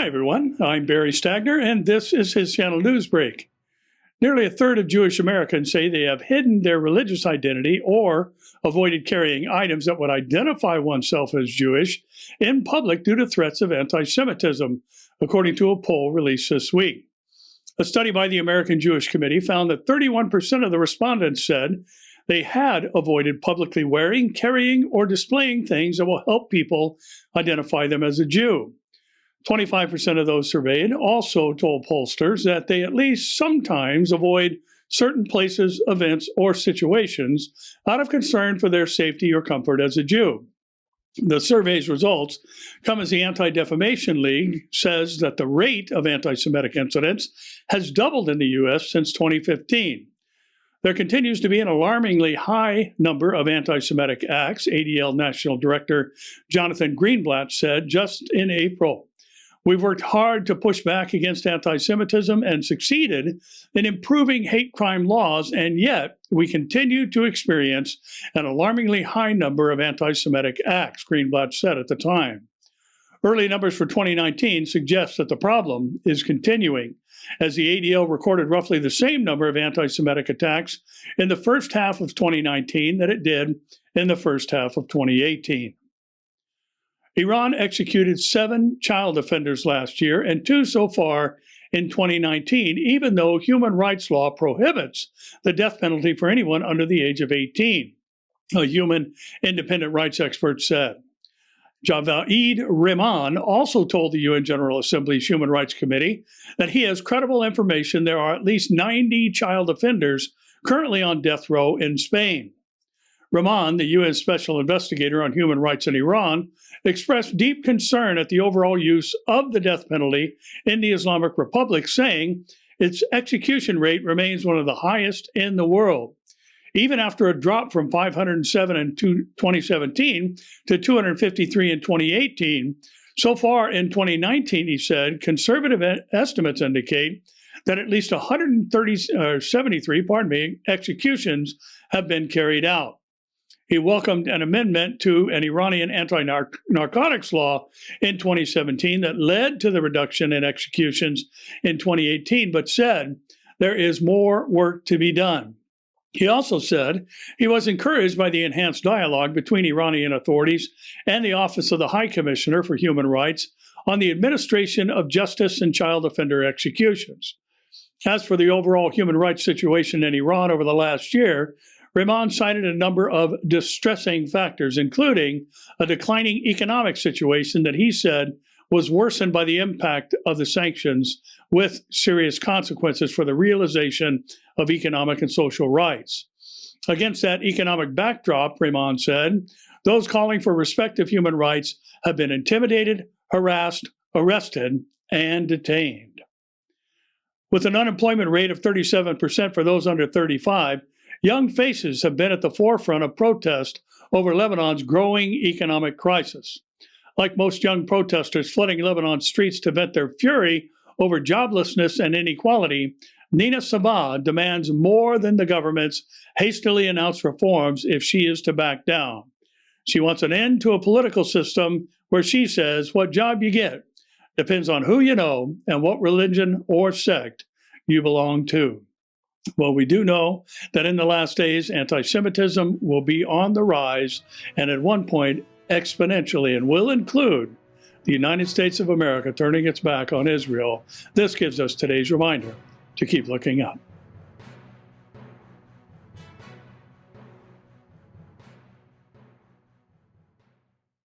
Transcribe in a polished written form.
Hi, everyone. I'm Barry Stagner, and this is his channel News Break. Nearly a third of Jewish Americans say they have hidden their religious identity or avoided carrying items that would identify oneself as Jewish in public due to threats of anti-Semitism, according to a poll released this week. A study by the American Jewish Committee found that 31% of the respondents said they had avoided publicly wearing, carrying, or displaying things that will help people identify them as a Jew. 25% of those surveyed also told pollsters that they at least sometimes avoid certain places, events, or situations out of concern for their safety or comfort as a Jew. The survey's results come as the Anti-Defamation League says that the rate of anti-Semitic incidents has doubled in the U.S. since 2015. There continues to be an alarmingly high number of anti-Semitic acts, ADL National Director Jonathan Greenblatt said just in April. We've worked hard to push back against anti-Semitism and succeeded in improving hate crime laws, and yet we continue to experience an alarmingly high number of anti-Semitic acts, Greenblatt said at the time. Early numbers for 2019 suggest that the problem is continuing, as the ADL recorded roughly the same number of anti-Semitic attacks in the first half of 2019 that it did in the first half of 2018. Iran executed 7 child offenders last year and 2 so far in 2019, even though human rights law prohibits the death penalty for anyone under the age of 18, a human independent rights expert said. Javaid Rehman also told the UN General Assembly's Human Rights Committee that he has credible information there are at least 90 child offenders currently on death row in Spain. Rehman, the UN Special Investigator on Human Rights in Iran, expressed deep concern at the overall use of the death penalty in the Islamic Republic, saying its execution rate remains one of the highest in the world. Even after a drop from 507 in 2017 to 253 in 2018, so far in 2019, he said, conservative estimates indicate that at least 173 executions have been carried out. He welcomed an amendment to an Iranian anti-narcotics law in 2017 that led to the reduction in executions in 2018, but said there is more work to be done. He also said he was encouraged by the enhanced dialogue between Iranian authorities and the Office of the High Commissioner for Human Rights on the administration of justice and child offender executions. As for the overall human rights situation in Iran over the last year, Rehman cited a number of distressing factors, including a declining economic situation that he said was worsened by the impact of the sanctions, with serious consequences for the realization of economic and social rights. Against that economic backdrop, Rehman said, those calling for respect of human rights have been intimidated, harassed, arrested, and detained. With an unemployment rate of 37% for those under 35, young faces have been at the forefront of protest over Lebanon's growing economic crisis. Like most young protesters flooding Lebanon's streets to vent their fury over joblessness and inequality, Nina Sabah demands more than the government's hastily announced reforms if she is to back down. She wants an end to a political system where she says what job you get depends on who you know and what religion or sect you belong to. Well, we do know that in the last days, anti-Semitism will be on the rise, and at one point exponentially, and will include the United States of America turning its back on Israel. This gives us today's reminder to keep looking up.